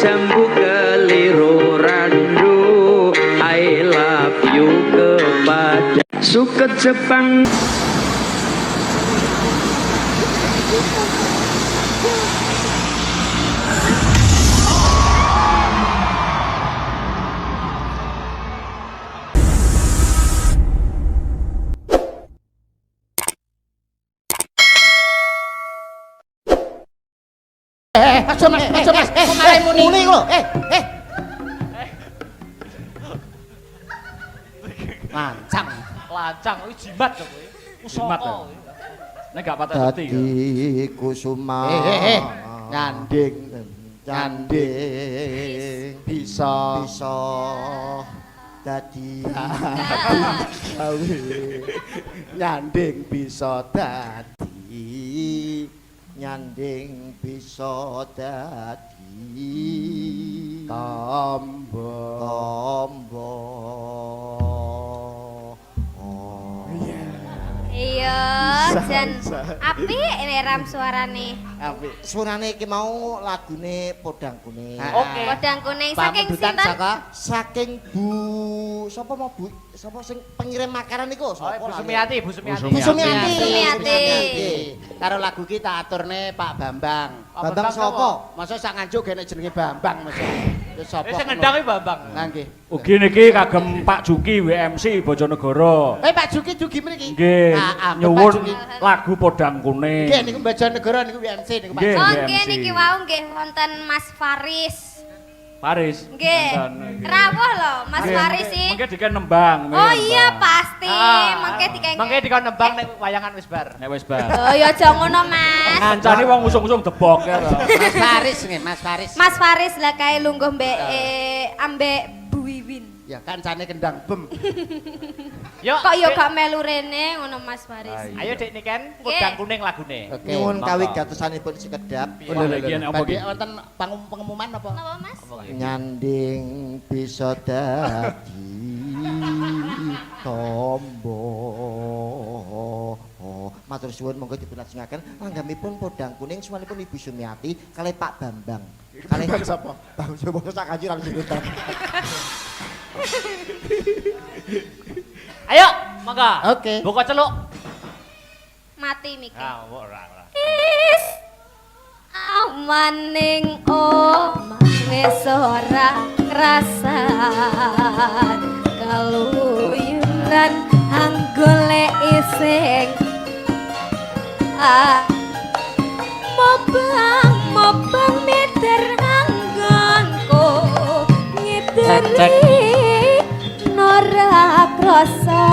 jambu keliru randu I love you kepada suket Jepang. Aja mas, kok malah muni kok. Lancang, kuwi jimat kok kowe. Jimat. Nek gak patah ngerti. Dadi kusuma. Nyanding bisa dadi nyanding bisa dadi nyanding bisa dadi tombo. Iya, jan apik ram suarane. Apik. Suarane iki mau lagune Podang Kuning. Oke. Podang Kuning saking sinten? Saking Bu sapa mau Bu? Sapa sing pengirim makanan iku? Sapa? Bu Sumiati. Bu Sumiati. Karo lagu kita aturne Pak Bambang. Bambang sapa? Masa sak nganjuk gene jenenge Bambang mesti. Wis sapa? Sing ngendang iki Bambang. Nah nggih. Ugi niki kagem Pak Juki WMC Bojonegoro. Pak Juki mriki. Nggih. Nyuwun lagu Podang Kuning. Nggih niku Bojonegoro niku WMC niku Pak. Oh nggih niki wau nggih wonten Mas Faris. Nggih. Rawuh lho Mas Faris iki. Mengke diken nembang. Oh iya pasti. Mengke dikon nembang nek wayangan wis bar. Nek wis bar. Oh ya aja ngono Mas. Ngancani wong usung-usung debok ya lho. Mas Faris nggih, Mas Faris. Mas Faris lah kae lungguh mbek ambek Bu Wiwin. Ya kancane kendang bem. Yuk. Kok yo gak melu rene ngono Mas Faris. Ayo Dik niken Podang Kuning lagune. Nyuwun kawigatosanipun sekedap. Wonten pengumuman apa? Napa Mas? Nyanding bisa dadi tombo. Matur suwun monggo dipunlajengaken langgamipun Podang Kuning suwanipun Ibu Sumiati kalih Pak Bambang. Kalih sapa? Bang Jowo sak kanji ra nyebutan. Ayo, monggo. Oke. Buka celuk. Mati mikir. Ah, ora. Amaning omah wis ora krasan kaluyuran anggolek ising mobang meter anggonku ngideri nora krasa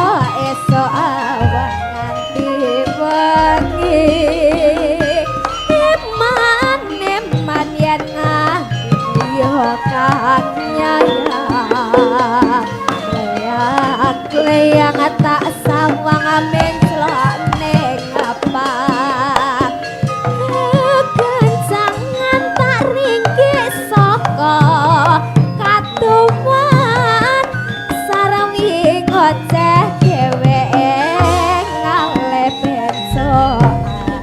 esok awan nganti wengi eman yen yo kanyang tak sawang amin celane ngapa kencangan tak ringkih saka katuman sareng ngoceh dheweke ngale bensoan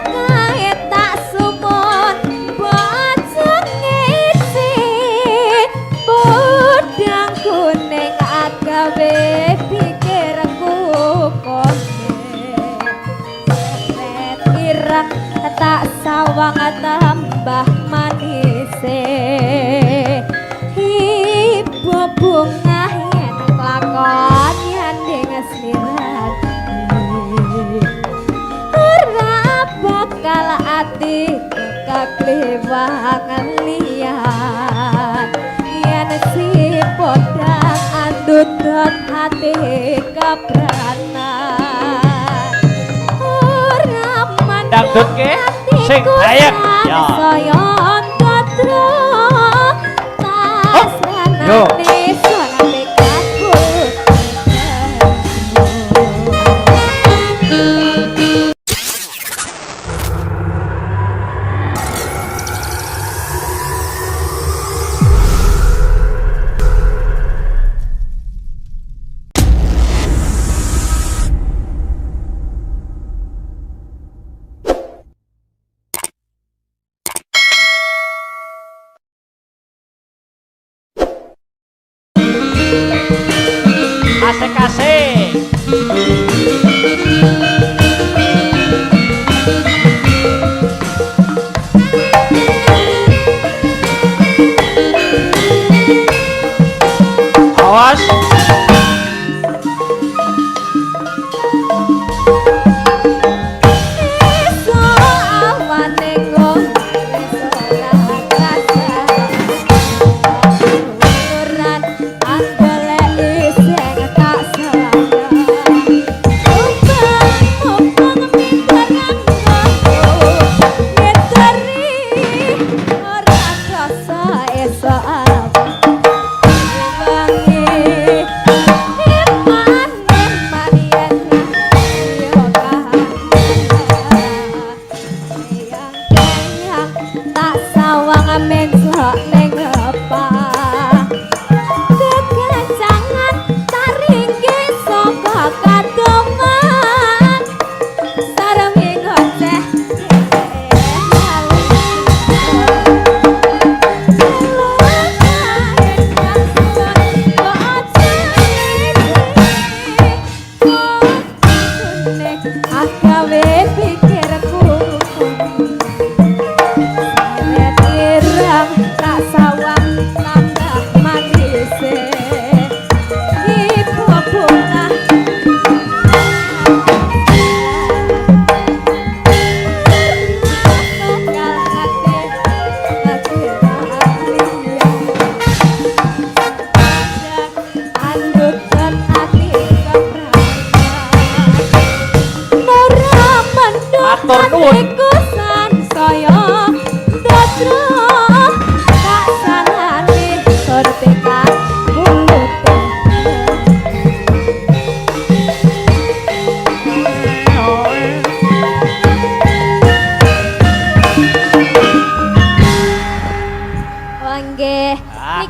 kae tak sumun bojone isi Podang Kuning agawe pikirku konek ireng tak sawang tambah manise ibu bunga yen lakon nyanding sliran ora bakal ati kakliwangan liyan yen si Podang andudot hati kebranan ora Dangdut ke sing ayem ya. Saya ndotro tas Yo.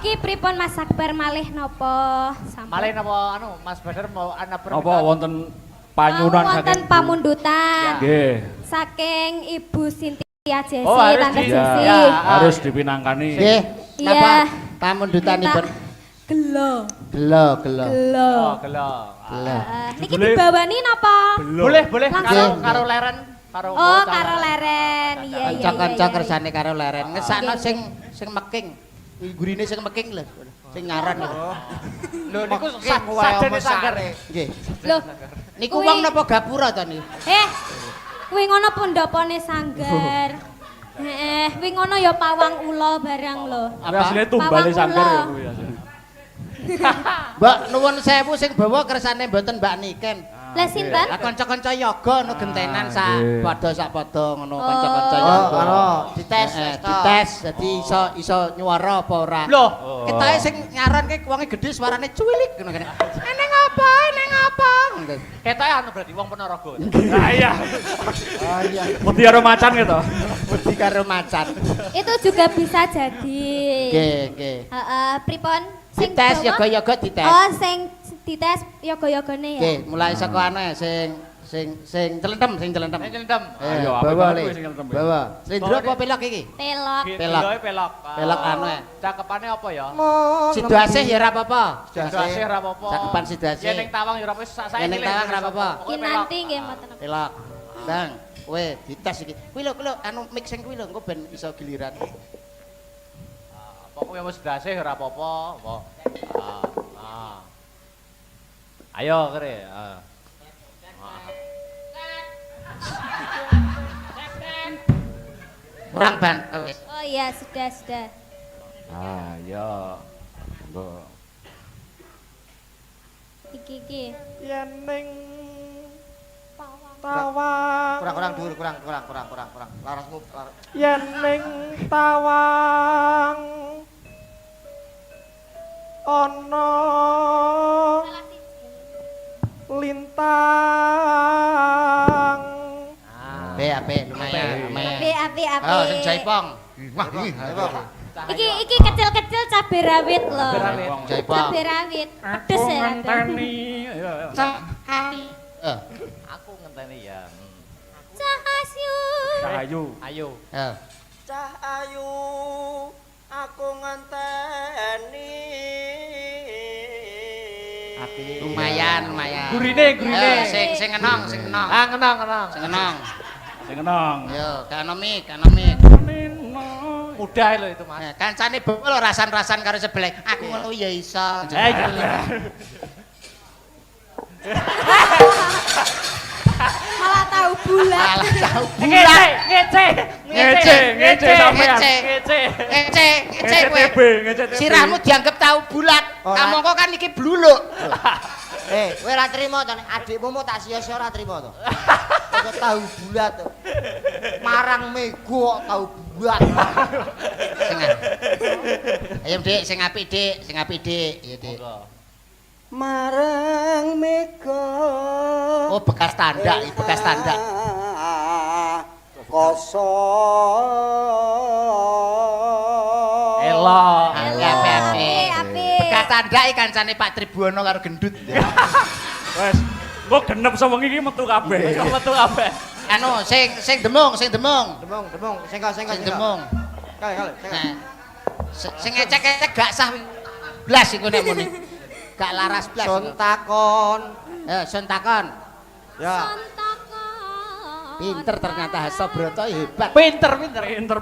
Niki pripun Mas Akbar malih napa? Malih napa anu Mas Badar mau ana Apa wonten panyunan wonten pamundutan. Nggih. Saking Ibu Sintia Jesi, Oh, harus Tante di- Jesi. ya, Harus dipinangkani. Nggih. Iya. Napa pamundutanipun? Gelo. Gelo, gelo. Gelo. Oh, gelo. Gelo. Niki Jebule- dibawani napa? Boleh, boleh Langsung. karo leren karo Oh, karo leren. Iya, iya. Kanca-kanca iya. kersane karo leren. Ngesakno Oke. sing meking. Gurine sing meking lho. Sing nyaran lho. Lho niku Meking wae sajane omong sanggar. sare. Nggih. Loh, Niku Kuwi- wong napa gapura to niku? kuwi ngono pondopone sanggar. Heeh, kuwi ngono ya pawang ula barang lho. Apa asline tumbale Pawang sanggar ya ulo. kuwi asline. Mbak nuwun sewu sing bawa kersane mboten Mbak Niken. Lah sinten? Lah kanca-kanca yoga no gentenan sak nggih. padha ngono kanca-kanca Oh, yoga. anu, dites, dites dadi iso nyuwara apa ora. Loh, Ketoke sing nyaran ki wonge gedhe suarane cuwilik ngono kene. Eneng apa? Eneng apa? ketoke anu berarti wong Ponorogo. Nah iya. Oh iya, Wedi karo macan gitu. wedi karo macan. Itu juga bisa jadi. Nggih, nggih. Heeh, pripun? Dites bawa? yoga-yoga dites. Oh, sing dites yoga-yogane ya. Nggih, mulai saka anu sing celentem, sing celentem. Nek nyelendem. Ayo, apa bawa banget le. kuwi sing celentem, ya? Bawa. Slendro apa pelok iki? Pelok. Pelok. Geloe pelok. Pelok anu ya. Cakepane apa ya? Sido asih ya ora apa-apa. Situasi ora apa-apa. Cakepan situasi. Yen ning Tawang ya ora apa sak Yen ning Tawang ora apa-apa. Ki nanti nggih mboten. Pelok. Bang, kowe dites iki. Kuwi lho anu mixing kuwi lho engko ben iso giliran. Pokoknya wis dasih ora apa-apa. Apa. Ayo kere. Kurang ban. Wis. Oh iya, sudah. Ah, ya. Monggo. Iki. Yen ning Tawang. Kurang dhuwur, kurang. Larasmu Yen ning Tawang. Ana lintang. Apik, lumayan. Api. Oh, sing jaipong. Wah, Iki kecil-kecil cabai rawit loh. jaipong. Cabai rawit. Pedes ya. Rada. Ngenteni. Ayo. Eh, Aku ngenteni ya. Cahasyu. Cahayu. Ayo. Cah ayu aku ngenteni. lumayan. Gurine. Sing enong. Ah, ngenang. Sing enong. Sing enong. Yo, ekonomi. Mudah lho itu, Mas. Kancane bawa lho rasan-rasan karo sebelah. Aku ngono ya iso. Malah tahu bulat. Malah tahu Ngece sampean. Ngece kowe. TB, ngece TB. Sirahmu dianggap tahu bulat. Ora. Kamangka kan iki bluluk. Kowe ora trimo to nek adikmu mau tak sia-sia ora trimo to. Kok tahu bulat to. Marang mego kok tahu bulat. Ayo Dik, sing apik Dik. Ya Dik. Marang mego. Oh, bekas tanda. Kosong. Elok. Api. Bekas tanda iki kancane Pak Tribuana karo gendut. Wes, engko genep sewengi iki metu kabeh. Metu kabeh. Anu, sing demung. Demung, sengko. Demung. Kali. Nah, sing ecek-ecek gak sah blas iku nek muni. Gak laras blas. Sontakon. Sontakon. Ya. Sontakon. Pinter ternyata Hasobroto hebat. Pinter.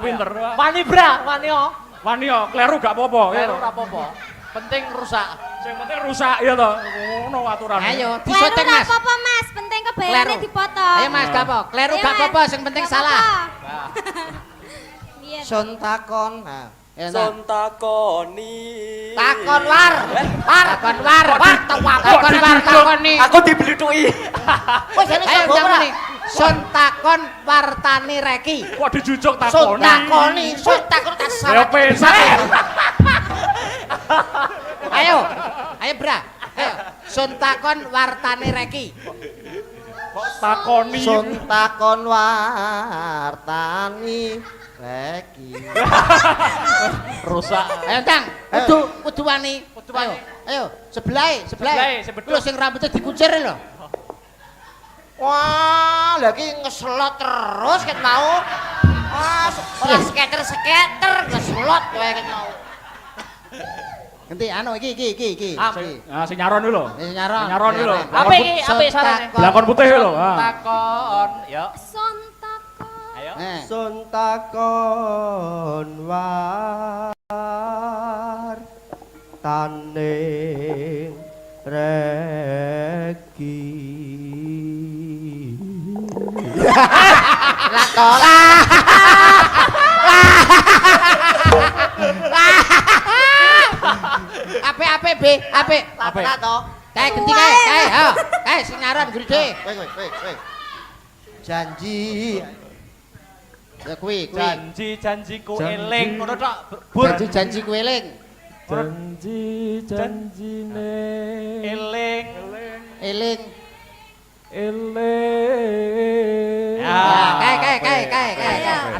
Pinter. Wani bra, wani yo. Wani yo, kleru gak apa-apa. ya Ora toh. apa-apa. Penting rusak. Sing penting rusak ya to. Ngono aturane. Ayo, Kleru disotek gak Mas. apa-apa Mas, penting kebayarnya Kleru. dipotong. Ayo Mas, gak apa. Kleru Iya, gak Mas. apa-apa, sing penting Gak salah. apa-apa. Iya. Sontakon. Nah. Ya, nah. Sontakoni. Takon war. Takoni. Aku dibludhuki. Wes ayo jangan nih. Sontakon wartani reki. Kok dijujuk takoni. Sontakon Ya kasar. pesak. Ayo bra. Ayo. Sontakon wartani reki. Takoni. Sontakon wartani Bagi. Rusak. Ayo Tang, kudu wani. Ayo, sebelah. Lho sing rambutnya dikuncir lho. Wah, lagi ngeselot terus ket mau. Wah, ora sketer ngeselot kowe ket mau. Ganti anu iki. Ah sing nyaron dulu. Sing nyaron. Nyaron dulu. Apa iki? Apa sarane? Belakon putih lho. Ah. Takon, yo. Son takon. Ayo. Sun takon war taning regi. Lakola. Ape B, ape. Lato. Kae genti kae, ha. Kae sinaran gede. Kowe. Janji. Ya kuwi. Janji-janjiku eling ngono tok. Bur. Janji-janjiku eling. Janji-janjine Eling. Eling. Ya, Kae.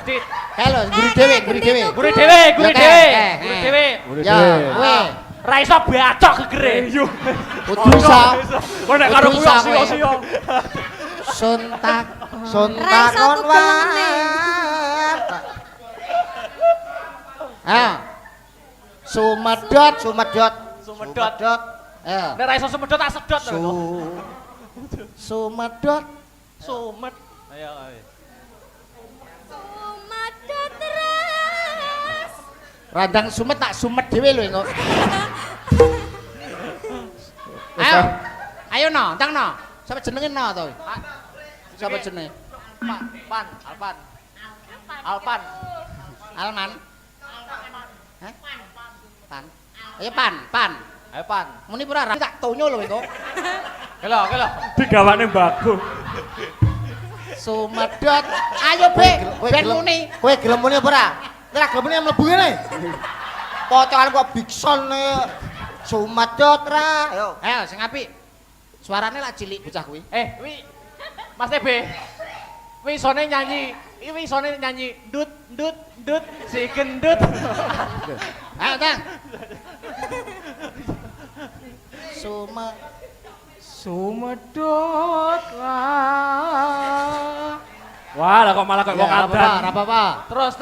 Adit. Kae lho, guru dhewe. Guru dhewe. Ya, kowe. Ra iso bacok gegere. Yo. Kudu iso. Kok nek karo kuwi sio-sio. Suntakon war. Ah. Sumedot. Ya. Nek ra iso semedot tak sedot lho. Sumedot. Sumet. Ayo. Sumadot terus. Randang sumet tak sumet dhewe lho engko. Ayo no, tang no. Sapa jenenge no to? Sapa jenenge? Alpan. Alman. Hah? Pan. Ayo pan. Ayo pan. Muni pura ra tak tonyo lho engko. Kelo. Digawane bagus. Sumedot. Ayo Be, ben muni. Kowe gelem muni apa ora? Ora gelem muni mlebu ngene. Pocokan kok bikson Sumedot ra. Ayo sing apik. Suarane lak cilik bocah kuwi. Wi Mas TB. Wi isone nyanyi. Wi isone nyanyi dut si gendut. Ayo Tang. Sumedot lah. Wah, lah kok malah kok wong adan. Apa-apa. Terus.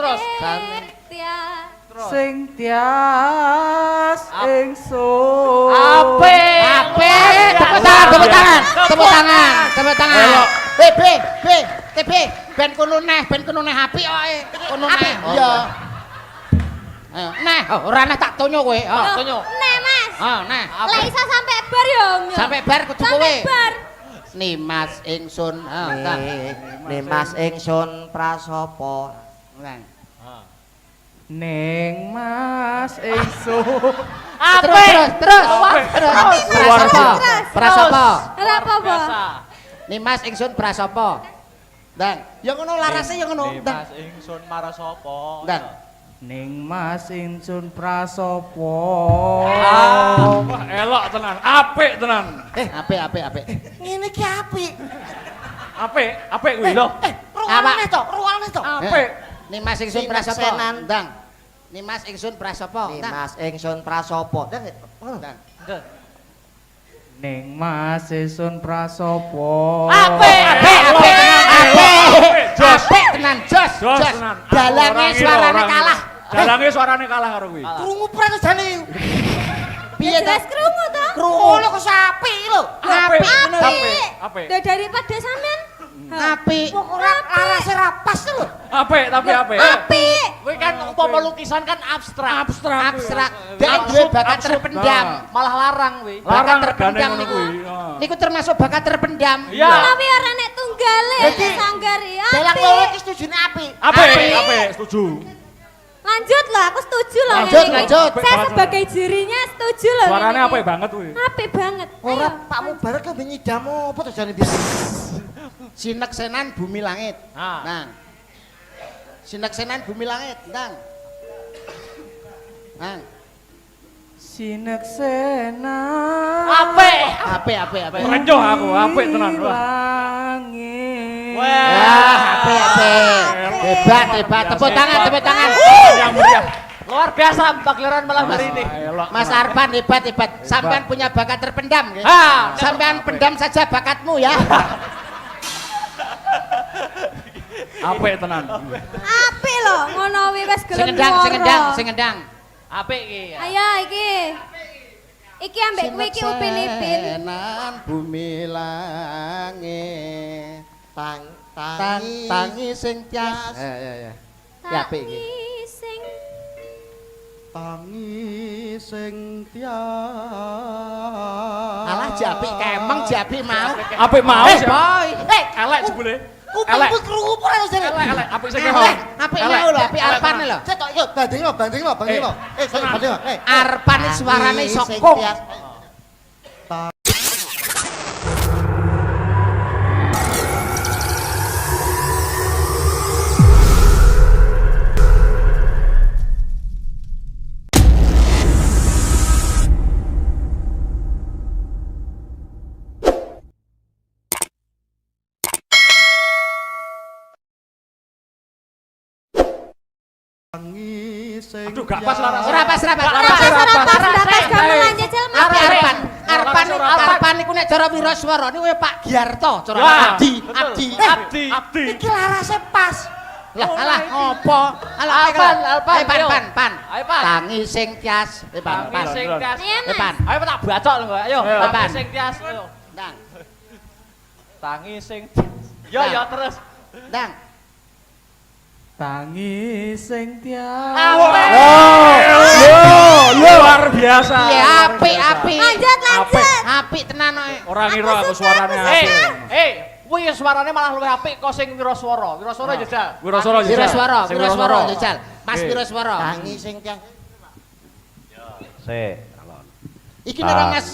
Tiar. Sing tias ingsun. Ape. Tepuk tangan. TB, ben kono neh apik kok. Kono neh. Iya. Ayo, neh, ora neh tak tonyo kowe. Tonyo. Nah, Mas. Neh. Lah iso sampai bar yo. Sampai bar kudu kowe. Sampai bar. Nimas ingsun. Nimas ingsun prasopo. Ning Mas ingsun. Terus. Terus. Prasopo. Ora apa-apa. Nimas ingsun prasopo. Dan, ya ngono larase ya ngono. Mas ingsun marah sapa? Dan, Ning Mas ingsun prasopo. Wah, elok tenan. Apik tenan. apik. Ngene iki apik. Apik kuwi lho. Ruangane to. Apik. Nimas ingsun prasopo. Sineksenan. Ndang. Nimas ingsun prasopo. Nimas ingsun prasopo. Ndang. Ning Mas ingsun prasopo. Apik tenan, jos. tenan. Dalange suarane kalah. Dalange suarane kalah karo kuwi. Krungu prak jane. Piye to? Jelas krungu to? Krungu lho kok apik lho. Apik. Apik. Daripada sampean. Apik. Ora larase ra pas lho. Apik tapi apik. Apik. Kuwi kan umpama lukisan kan abstrak. Abstrak. Dek duwe bakat terpendam. Malah larang kuwi. Bakat Larang terpendam regane niku. ngono kuwi. Niku termasuk bakat terpendam. Iya. Tapi ora nek tunggale Jadi, sanggar ya. Dalang loro iki setujune apik. Apik, setuju. Lanjut lah, aku setuju loh. Lanjut, ini. lanjut. Saya sebagai jurinya setuju loh. Suarane ini. apik banget kuwi. Apik banget. Ora Ayo. Pak Mubarak kan nyidamo apa to jane biasa. Sineksenan bumi langit. Nah. Nang. Sineksenan bumi langit, Nang. Nang. Sineksena. Apik. Apik. Renjoh aku, apik tenan. Wah. Langit. Wah. Apik. Hebat, hebat. Tepuk tangan, tepuk tangan. Yang meriah. Luar biasa pagelaran malam hari ini. Mas Arpan hebat, hebat. Sampean punya bakat terpendam. Ya? Ha, Sampean pendam saja bakatmu ya. Apik tenan. Apik lho ngono wi wis gelem Sing swara. ngendang, sing ngendang. apik iki. Ayo iki. Iki ambek kuwi iki upin-ipin. Sinenan bumi langit. Tangi Tangi sing tias. Ya. Ya apik iki. Tangi sing Tangi sing tias. Alah japik kemeng japik mau. Apik mau. Boy. Elek jebule. Kupingku krungu ora jare. Elek, apik sing mau. Apik mau lho, apik Arpan lho. Cetok yo banding lo. Saya banding lo. Arpan suarane iso kung. Aduh, gak pas laras. Ora pas, ora pas. Dapat gamelan jajal Mas. Arpan niku nek cara wiraswara niku ya Pak Giarto, cara Ya, Abdi. Abdi. Iki larase pas. Lah, alah ngopo? Alah Alpan, Alpan, Pan, ayo. pan. Ayo, Pan. Tangi sing tias. Pan. Tangi sing tias. Ayo Mas. Pan. Ayo tak bacok lho, ayo. Ayo, Tangi Pan. sing tias. Ayo. Ndang. Tangi sing Yo yo terus. Ndang. Tangi sing tias. Luar biasa. Ya apik. Lanjut. Apik tenan kok. Ora ngira aku suarane Eh, apik. kuwi suarane malah luwih apik kok sing wiraswara. Wiraswara jajal. Wiraswara jajal. Wiraswara, Sing wiraswara wiraswara. jajal. Mas Oke. wiraswara. Tangi sing tiang. Se Iki ora Mas.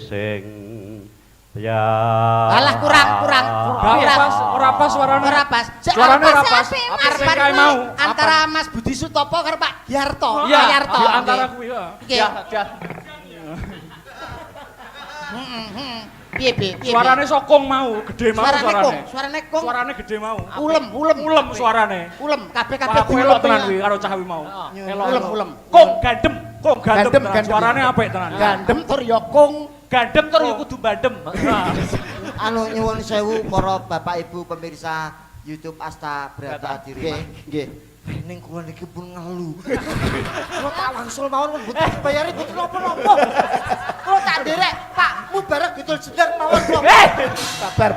sing ya Alah kurang. Gak pas, ora pas suarane. Ora pas. Suarane ora pas. Arpan Sing kae kuwi mau. antara Mas Budi Sutopo karo Pak Giarto. Iya, Pak Giarto. di antara kuwi ya. Nggih. Jajal. Piye? Suarane sokong mau, gede mau suarane. Suarane kung. Suarane gede mau. Ulem. Ulem suarane. Ulem kabeh Wah, aku elok tenan kuwi karo cah kuwi mau. Ulem. Kong gandem tenan. Gandem. Suarane apik tenan. Gandem tur ya kung. Gandem tur ya kudu bandem. Anu nyuwun sewu para bapak ibu pemirsa YouTube Asta Brata Dirima. Nggih. Ning kula niki pun ngelu. Kula tak wangsul mawon mboten dibayari mboten napa-napa. Kula tak nderek Pak Mubarak Betul Jedar mawon kula.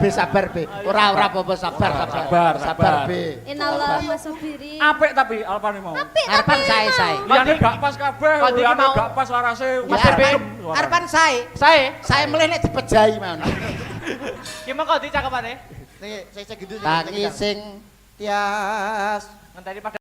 Sabar be. Ora apa-apa sabar. Sabar. be. Inallah masubiri. Apik tapi Alpane mau. Arpan sae. Liyane gak pas kabeh, Kok iki liyane mau? gak pas larase. Mas Gandem Be, suarane. Arpan sae. Sae meleh nek dipejahi mawon. Ki mengko dicakepane. Nih saya gitu. Tangi sing tias. Ngenteni